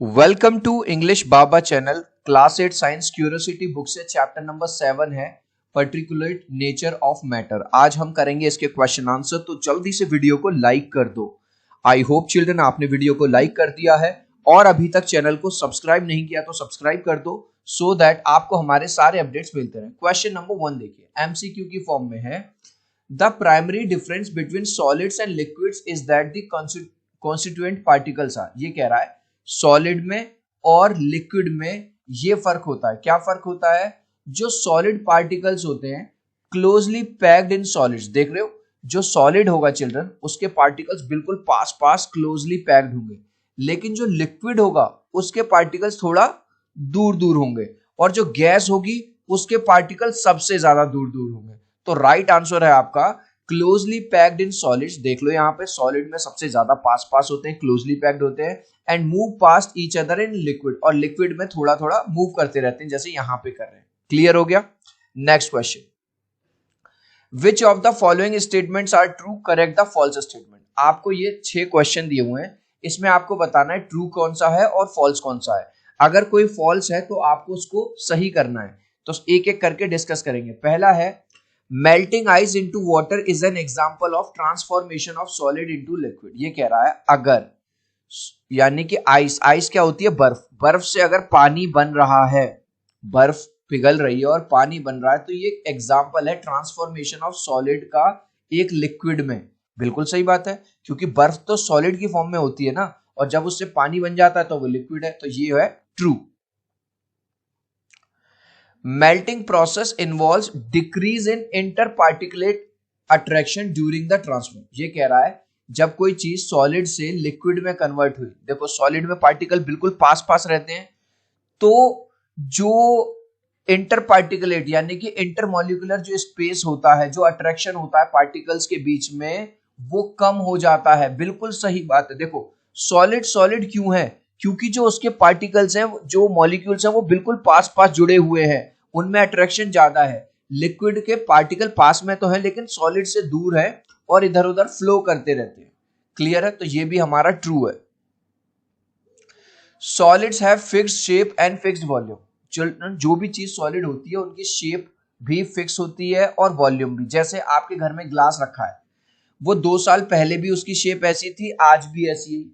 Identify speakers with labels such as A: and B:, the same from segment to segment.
A: Welcome to English Baba channel. Class 8 science curiosity book से chapter number 7 है particulate nature of matter. आज हम करेंगे इसके क्वेश्चन आंसर, तो जल्दी से वीडियो को लाइक कर दो। आई होप चिल्ड्रन आपने वीडियो को लाइक कर दिया है और अभी तक चैनल को सब्सक्राइब नहीं किया तो सब्सक्राइब कर दो सो दैट आपको हमारे सारे अपडेट्स मिलते रहे। क्वेश्चन नंबर 1 देखिए, एमसीक्यू की फॉर्म में है। The primary difference between solids and liquids is that the constituent particles are. ये कह रहा है सॉलिड में और लिक्विड में ये फर्क होता है। क्या फर्क होता है? जो सॉलिड पार्टिकल्स होते हैं क्लोजली पैक्ड इन सॉलिड्स, देख रहे हो, जो सॉलिड होगा चिल्ड्रन उसके पार्टिकल्स बिल्कुल पास पास क्लोजली पैक्ड होंगे, लेकिन जो लिक्विड होगा उसके पार्टिकल्स थोड़ा दूर दूर होंगे, और जो गैस होगी उसके पार्टिकल्स सबसे ज्यादा दूर दूर होंगे। तो राइट आंसर है आपका क्लोजली पैक्ड इन सॉलिड्स। देख लो यहाँ पे सॉलिड में सबसे ज्यादा पास पास होते हैं, क्लोजली पैक्ड होते हैं, and move past each other in liquid, और लिक्विड में थोड़ा थोड़ा मूव करते रहते हैं जैसे यहां पे कर रहे हैं। क्लियर हो गया? Next question, which of the following statements are true, correct the false statement. आपको ये 6 क्वेश्चन दिए हुए हैं, इसमें आपको बताना है ट्रू कौन सा है और फॉल्स कौन सा है। अगर कोई फॉल्स है तो आपको उसको सही करना है। तो एक एक करके डिस्कस करेंगे। पहला है melting ice into water is an example of transformation of solid into liquid. ये कह रहा है अगर, यानी कि आइस, आइस क्या होती है? बर्फ। बर्फ से अगर पानी बन रहा है, बर्फ पिघल रही है और पानी बन रहा है, तो ये एग्जांपल है ट्रांसफॉर्मेशन ऑफ सॉलिड का एक लिक्विड में। बिल्कुल सही बात है, क्योंकि बर्फ तो सॉलिड की फॉर्म में होती है ना, और जब उससे पानी बन जाता है तो वो लिक्विड है। तो ये है true. Melting process involves decrease in inter particulate attraction during the transfer. ये कह रहा है जब कोई चीज सॉलिड से लिक्विड में कन्वर्ट हुई, देखो सॉलिड में पार्टिकल बिल्कुल पास पास रहते हैं, तो जो इंटर पार्टिकुलेट यानी कि इंटरमॉलिक्यूलर जो स्पेस होता है, जो अट्रैक्शन होता है पार्टिकल्स के बीच में, वो कम हो जाता है। बिल्कुल सही बात है। देखो सॉलिड सॉलिड क्यों है? क्योंकि जो उसके पार्टिकल्स हैं, जो मॉलिक्यूल्स हैं, वो बिल्कुल पास पास जुड़े हुए हैं, उनमें अट्रैक्शन ज्यादा है। लिक्विड के पार्टिकल पास में तो है लेकिन सॉलिड से दूर है और इधर उधर फ्लो करते रहते हैं। क्लियर है? तो ये भी हमारा ट्रू है। Solids have fixed shape and fixed volume. Children, जो भी चीज सॉलिड होती है उनकी शेप भी फिक्स होती है और वॉल्यूम भी। जैसे आपके घर में ग्लास रखा है, वो 2 साल पहले भी उसकी शेप ऐसी थी, आज भी ऐसी है।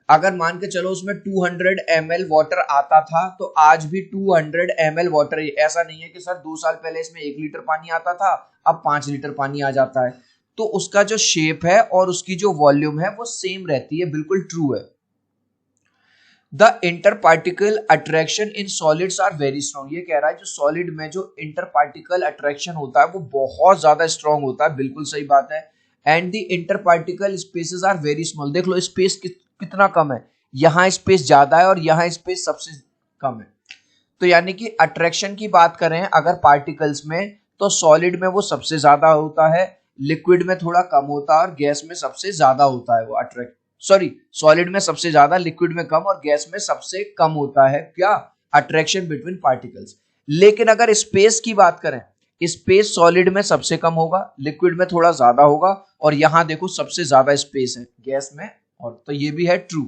A: अगर मान के चलो उसमें 200 ml वाटर आता था, तो आज भी 200 ml वाटर। ऐसा नहीं है कि सर 2 साल पहले इसमें 1 लीटर पानी आता था, अब 5 लीटर पानी आ जाता है। तो उसका जो शेप है और उसकी जो वॉल्यूम है वो सेम रहती है। बिल्कुल ट्रू है। The inter particle attraction in solids are very strong. ये कह रहा है जो सॉलिड में जो इंटर पार्टिकल अट्रैक्शन होता है वो बहुत ज्यादा स्ट्रॉन्ग होता है। बिल्कुल सही बात है। And the inter particle spaces are very small. देख लो स्पेस कितना कम है, यहाँ स्पेस ज्यादा है और यहाँ स्पेस सबसे कम है। तो यानी कि अट्रैक्शन की बात करें अगर पार्टिकल्स में, तो सॉलिड में वो सबसे ज्यादा होता है, लिक्विड में थोड़ा कम होता है और गैस में सबसे ज्यादा होता है वो अट्रैक्ट। सॉरी, सॉलिड में सबसे ज्यादा, लिक्विड में कम और गैस में सबसे कम होता है क्या? Attraction between particles. लेकिन अगर स्पेस की बात करें, स्पेस सॉलिड में सबसे कम होगा, लिक्विड में थोड़ा ज्यादा होगा, और यहां देखो सबसे ज्यादा स्पेस है गैस में, और तो ये भी है true.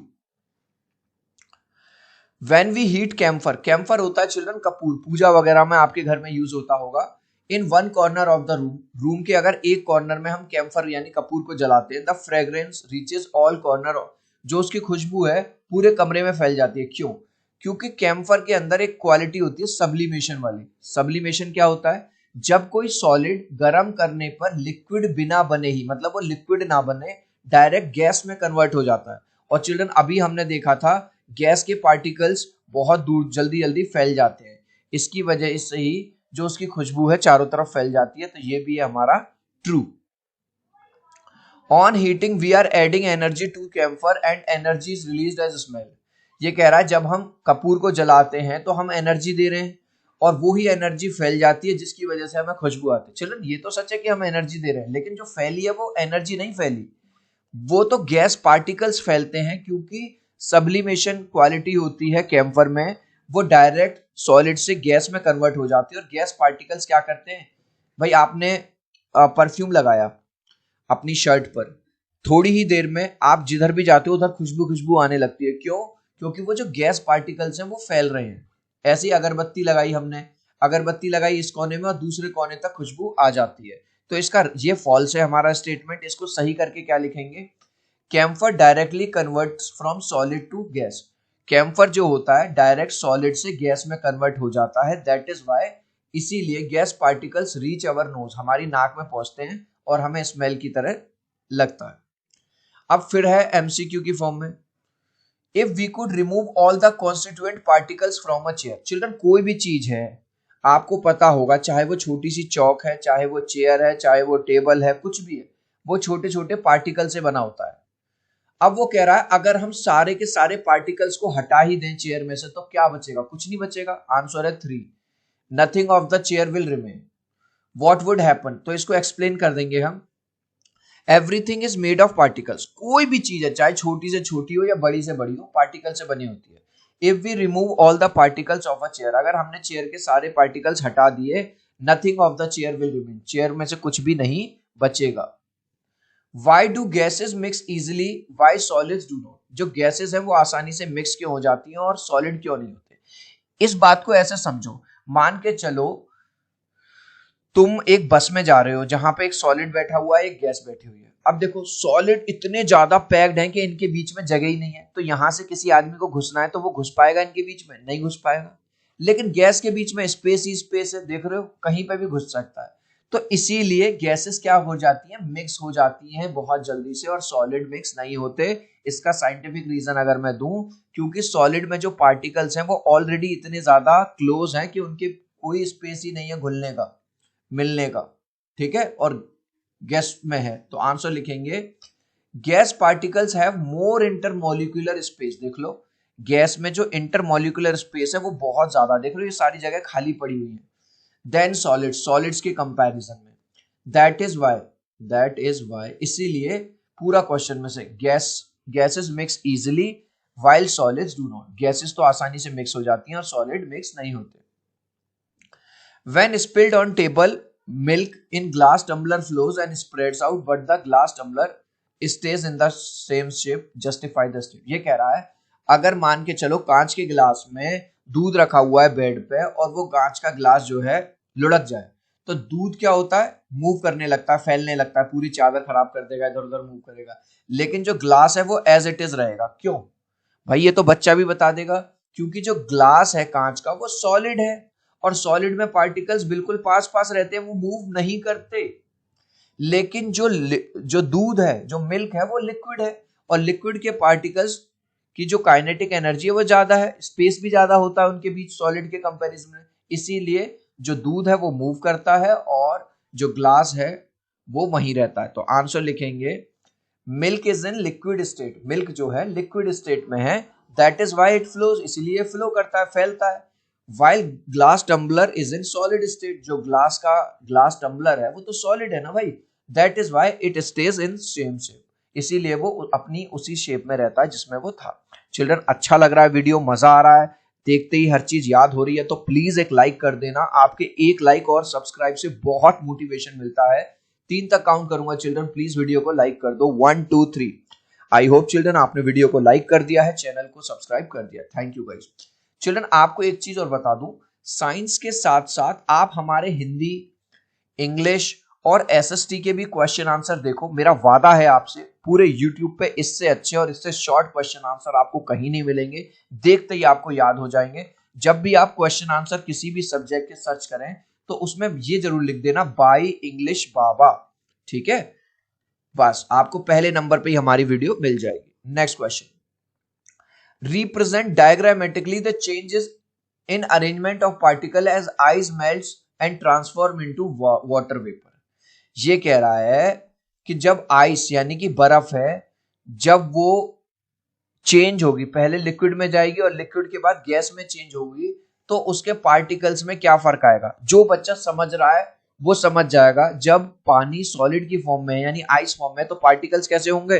A: When we heat camphor, camphor होता है चिल्ड्रन कपूर, पूजा वगैरह में आपके घर में यूज होता होगा। In one corner of the room, room के अगर एक कॉर्नर में हम कैम्फर यानी कपूर को जलाते हैं, the fragrance reaches all corner, जो उसकी खुशबू है पूरे कमरे में फैल जाती है। क्यों? क्योंकि कैम्फर के अंदर एक क्वालिटी होती है सब्लिमेशन वाली। सब्लिमेशन क्या होता है? जब कोई सॉलिड गर्म करने पर लिक्विड बिना बने ही, मतलब वो लिक्विड ना बने, डायरेक्ट गैस में कन्वर्ट हो जाता है। और चिल्ड्रन अभी हमने देखा था गैस के पार्टिकल्स बहुत दूर जल्दी जल्दी फैल जाते हैं, इसकी वजह से ही जो उसकी खुशबू है चारों तरफ फैल जाती है। तो ये भी है हमारा true. On heating we are adding energy to camphor and energy is released as smell. ये कह रहा है जब हम कपूर को जलाते हैं तो हम एनर्जी दे रहे हैं और वो ही एनर्जी फैल जाती है जिसकी वजह से हमें खुशबू आती है। चलो ये तो सच है कि हम एनर्जी दे रहे हैं, लेकिन जो फैली है वो एनर्जी नहीं फैली, वो तो गैस पार्टिकल्स फैलते हैं, क्योंकि सब्लिमेशन क्वालिटी होती है कैम्फर में, वो डायरेक्ट सॉलिड से गैस में कन्वर्ट हो जाती है। और गैस पार्टिकल्स क्या करते हैं? भाई आपने परफ्यूम लगाया अपनी शर्ट पर, थोड़ी ही देर में आप जिधर भी जाते हो उधर खुशबू खुशबू आने लगती है। क्यों? क्योंकि वो जो गैस पार्टिकल्स हैं वो फैल रहे हैं। ऐसी अगरबत्ती लगाई हमने, अगरबत्ती लगाई इस कोने में और दूसरे कोने तक खुशबू आ जाती है, तो इसका ये फॉल्स है हमारा स्टेटमेंट। इसको सही करके क्या लिखेंगे, camphor directly converts from solid to gas. Camphor जो होता है डायरेक्ट सॉलिड से गैस में कन्वर्ट हो जाता है, दैट इज वाई, इसीलिए gas particles reach our nose, हमारी नाक में पहुंचते हैं और हमें स्मेल की तरह लगता है। अब फिर है एमसीक्यू की फॉर्म में, if we could remove all the constituent particles from a chair. Children कोई भी चीज है, आपको पता होगा, चाहे वो छोटी सी चौक है, चाहे वो चेयर है, चाहे वो टेबल है, कुछ भी है, वो छोटे छोटे पार्टिकल से बना होता है। अब वो कह रहा है अगर हम सारे के सारे पार्टिकल्स को हटा ही दें चेयर में से तो क्या बचेगा, कुछ नहीं बचेगा। आंसर है 3, nothing of the chair will remain. What would happen, तो इसको एक्सप्लेन कर देंगे हम। Everything is made of particles, कोई भी चीज है चाहे छोटी से छोटी हो या बड़ी से बड़ी हो, पार्टिकल से बनी होती है। If we remove all the particles of a chair, अगर हमने चेयर के सारे पार्टिकल्स हटा दिए, nothing of the chair will remain, chair में से कुछ भी नहीं बचेगा। Why do gases mix easily? Why solids do not? जो गैसेस है वो आसानी से मिक्स क्यों हो जाती हैं और सॉलिड क्यों नहीं होते? इस बात को ऐसे समझो, मान के चलो तुम एक बस में जा रहे हो जहां पे एक सॉलिड बैठा हुआ है, एक गैस बैठी हुई है। अब देखो सॉलिड इतने ज्यादा पैक्ड हैं कि इनके बीच में जगह ही नहीं है, तो यहां से किसी आदमी को घुसना है तो वो घुस पाएगा इनके बीच में? नहीं घुस पाएगा। लेकिन गैस के बीच में स्पेस ही स्पेस है, देख रहे हो, कहीं पे भी घुस सकता है। तो इसीलिए गैसेस क्या हो जाती हैं, मिक्स हो जाती हैं बहुत जल्दी से, और सॉलिड मिक्स नहीं होते। इसका साइंटिफिक रीजन अगर मैं दूं, क्योंकि सॉलिड में जो पार्टिकल्स हैं वो ऑलरेडी इतने ज्यादा क्लोज हैं कि उनके कोई स्पेस ही नहीं है घुलने का, मिलने का, ठीक है, और गैस में है। तो आंसर लिखेंगे gas particles have more intermolecular space. देख लो गैस में जो इंटरमोलिकुलर स्पेस है वो बहुत ज्यादा, देख लो ये सारी जगह खाली पड़ी हुई है, देन सॉलिड, सॉलिड्स के कंपैरिजन में। दैट इज वाई, इसीलिए पूरा क्वेश्चन में से gases mix easily while solids do not, gases तो आसानी से मिक्स हो जाती हैं और सॉलिड मिक्स नहीं होते। When spilled on table, milk in glass tumbler flows and spreads out, but the glass tumbler stays in the same shape. Justify the state. ये कह रहा है अगर मान के चलो कांच के गिलास में दूध रखा हुआ है बेड पे और वो कांच का गिलास जो है लुढ़क जाए, तो दूध क्या होता है, मूव करने लगता है, फैलने लगता है, पूरी चादर खराब कर देगा, इधर उधर मूव करेगा। लेकिन जो ग्लास है वो एज इट इज रहेगा। क्यों भाई, ये तो बच्चा भी बता देगा, क्योंकि जो ग्लास है कांच का वो सॉलिड है, और सॉलिड में पार्टिकल्स बिल्कुल पास पास रहते हैं, वो मूव नहीं करते। लेकिन जो दूध है, जो मिल्क है, वो लिक्विड है, और लिक्विड के पार्टिकल्स की जो काइनेटिक एनर्जी है वो ज्यादा है, स्पेस भी ज्यादा होता है उनके बीच सॉलिड के कंपैरिजन में। इसीलिए जो दूध है वो मूव करता है और जो ग्लास है वो वहीं रहता है। तो आंसर लिखेंगे milk is in liquid state, milk जो है लिक्विड स्टेट में है, that is why it flows, इसलिए फ्लो करता है, फैलता है। While glass tumbler is in solid state, जो ग्लास टम्बलर है वो तो सॉलिड है ना भाई, that is why it stays in same shape, इसीलिए वो अपनी उसी शेप में रहता है जिसमें वो था। चिल्ड्रन अच्छा लग रहा है वीडियो, मजा आ रहा है, देखते ही हर चीज याद हो रही है, तो प्लीज एक लाइक कर देना। आपके एक लाइक और सब्सक्राइब से बहुत मोटिवेशन मिलता है। 3 तक काउंट करूंगा चिल्ड्रन, प्लीज वीडियो को लाइक कर दो, 1 2 3। आई होप चिल्ड्रन आपने वीडियो को लाइक कर दिया है, चैनल को सब्सक्राइब कर दिया। Thank you guys. चिल्ड्रन आपको एक चीज और बता दूं, साइंस के साथ साथ आप हमारे हिंदी, इंग्लिश और एसएसटी के भी क्वेश्चन आंसर देखो। मेरा वादा है आपसे, पूरे यूट्यूब पे इससे अच्छे और इससे शॉर्ट क्वेश्चन आंसर आपको कहीं नहीं मिलेंगे, देखते ही आपको याद हो जाएंगे। जब भी आप क्वेश्चन आंसर किसी भी सब्जेक्ट के सर्च करें तो उसमें ये जरूर लिख देना बाय इंग्लिश बाबा, ठीक है, बस आपको पहले नंबर पे ही हमारी वीडियो मिल जाएगी। Next question, represent diagrammatically the changes in arrangement of particle as ice melts and transform into water vapor। ये कह रहा है कि जब आइस यानी कि बर्फ है, जब वो चेंज होगी, पहले लिक्विड में जाएगी और लिक्विड के बाद गैस में चेंज होगी, तो उसके पार्टिकल्स में क्या फर्क आएगा। जो बच्चा समझ रहा है वो समझ जाएगा, जब पानी सॉलिड की फॉर्म में यानी आइस फॉर्म में, तो पार्टिकल्स कैसे होंगे,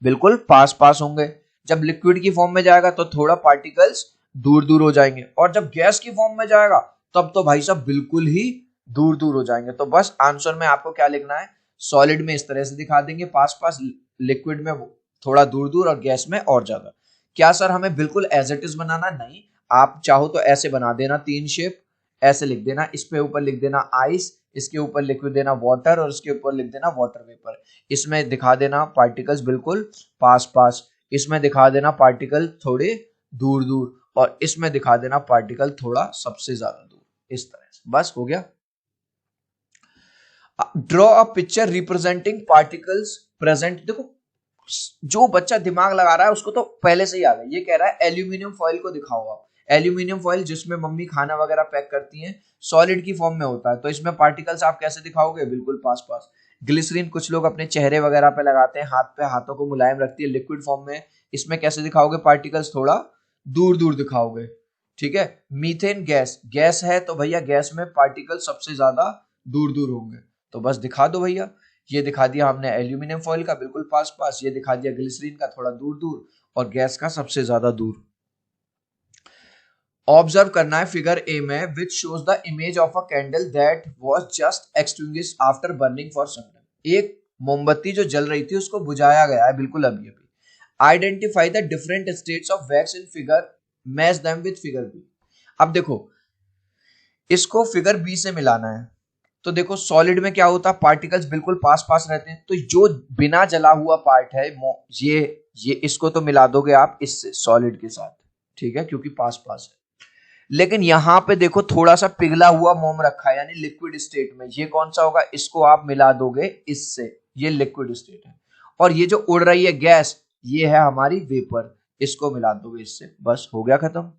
A: बिल्कुल पास पास होंगे। जब लिक्विड की फॉर्म में जाएगा तो थोड़ा पार्टिकल्स दूर दूर हो जाएंगे, और जब गैस की फॉर्म में जाएगा तब तो भाई साहब बिल्कुल ही दूर दूर हो जाएंगे। तो बस आंसर में आपको क्या लिखना है, सॉलिड में इस तरह से दिखा देंगे पास पास, लिक्विड में थोड़ा दूर दूर और गैस में और ज्यादा। क्या सर हमें बिल्कुल एज इट इज बनाना? नहीं, आप चाहो तो ऐसे बना देना, 3 शेप ऐसे लिख देना, इस पे ऊपर लिख देना आइस, इसके ऊपर लिख देना वाटर और इसके ऊपर लिख देना वाटर वेपर। इसमें दिखा देना पार्टिकल्स बिल्कुल पास पास, इसमें दिखा देना पार्टिकल थोड़े दूर दूर, और इसमें दिखा देना पार्टिकल थोड़ा सबसे ज्यादा दूर, इस तरह से। बस हो गया। Draw a picture representing particles present. देखो जो बच्चा दिमाग लगा रहा है उसको तो पहले से ही आ गया। ये कह रहा है एल्यूमिनियम फॉइल को दिखाओ आप। एल्यूमिनियम फॉइल जिसमें मम्मी खाना वगैरह पैक करती हैं, सॉलिड की फॉर्म में होता है, तो इसमें पार्टिकल्स आप कैसे दिखाओगे? बिल्कुल पास पास। ग्लिसरीन कुछ लोग अपने चेहरे वगैरह पे लगाते हैं, हाथ पे, हाथों को मुलायम रखती है, लिक्विड फॉर्म में। इसमें कैसे दिखाओगे? पार्टिकल्स थोड़ा दूर दूर दिखाओगे। ठीक है। मीथेन गैस, गैस है तो भैया गैस में पार्टिकल सबसे ज्यादा दूर दूर होंगे, तो बस दिखा दो भैया। ये दिखा दिया हमने एल्यूमिनियम फॉइल का बिल्कुल पास पास, ये दिखा दिया ग्लिसरीन का थोड़ा दूर दूर, और गैस का सबसे ज्यादा दूर। ऑब्जर्व करना है फिगर ए में, which shows the image of a candle that was just extinguished after burning for some time. एक मोमबत्ती जो जल रही थी उसको बुझाया गया है बिल्कुल अभी अभी। Identify the different states of wax in figure, match them with figure B. अब देखो इसको फिगर बी से मिलाना है, तो देखो सॉलिड में क्या होता है, पार्टिकल्स बिल्कुल पास पास रहते हैं, तो जो बिना जला हुआ पार्ट है ये इसको तो मिला दोगे आप इससे सॉलिड के साथ, ठीक है, क्योंकि पास पास है। लेकिन यहां पे देखो थोड़ा सा पिघला हुआ मोम रखा है यानी लिक्विड स्टेट में, ये कौन सा होगा? इसको आप मिला दोगे इससे, ये लिक्विड स्टेट है। और ये जो उड़ रही है गैस, ये है हमारी वेपर, इसको मिला दोगे इससे, बस हो गया खत्म।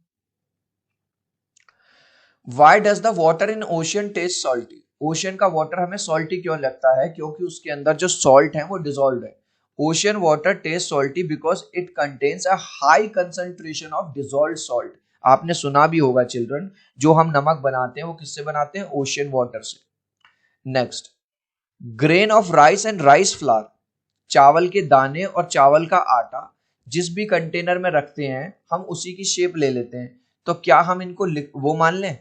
A: Why does the water in ocean taste salty? Ocean का वाटर हमें सॉल्टी क्यों लगता है? क्योंकि उसके अंदर जो सॉल्ट है वो डिजोल्व है। Ocean water taste salty because it contains a high concentration of dissolve salt. आपने सुना भी होगा चिल्ड्रन, जो हम नमक बनाते हैं वो किससे बनाते हैं? ओशियन वाटर से। Next, grain of rice and rice flower, चावल के दाने और चावल का आटा जिस भी कंटेनर में रखते हैं हम उसी की शेप ले लेते हैं, तो क्या हम इनको वो मान लें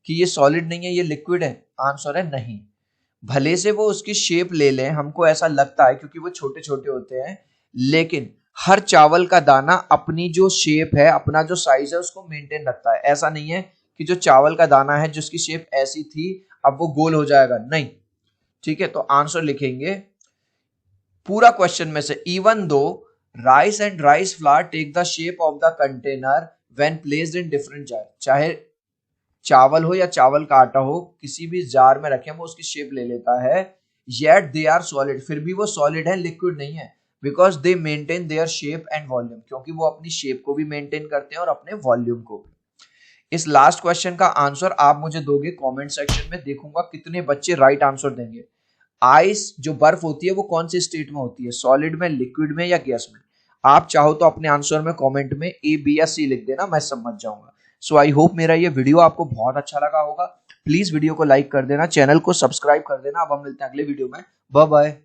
A: कि ये सॉलिड नहीं है ये लिक्विड है? आंसर है नहीं। भले से वो उसकी शेप ले लें, हमको ऐसा लगता है क्योंकि वो छोटे छोटे होते हैं, लेकिन हर चावल का दाना अपनी जो शेप है, अपना जो साइज है उसको मेंटेन रखता है। ऐसा नहीं है कि जो चावल का दाना है जिसकी शेप ऐसी थी अब वो गोल हो जाएगा, नहीं। ठीक है, तो आंसर लिखेंगे पूरा क्वेश्चन में से, even though rice and rice flour take the shape of the container when placed in different jar. चाहे चावल हो या चावल का आटा हो, किसी भी जार में रखें वो उसकी शेप ले लेता है, येट दे आर सॉलिड, फिर भी वो सॉलिड है, लिक्विड नहीं है। Because they maintain their shape and volume, क्योंकि वो अपनी शेप को भी मेंटेन करते हैं और अपने वॉल्यूम को भी। इस लास्ट क्वेश्चन का आंसर आप मुझे दोगे कमेंट सेक्शन में, देखूंगा कितने बच्चे राइट आंसर देंगे। आइस जो बर्फ होती है वो कौन सी स्टेट में होती है? सॉलिड में, लिक्विड में या गैस में? आप चाहो तो अपने आंसर में कमेंट में ए, बी या सी लिख देना, मैं समझ जाऊंगा। सो आई होप मेरा ये वीडियो आपको बहुत अच्छा लगा होगा। प्लीज वीडियो को लाइक कर देना, चैनल को सब्सक्राइब कर देना। अब हम मिलते हैं अगले वीडियो में। Bye bye.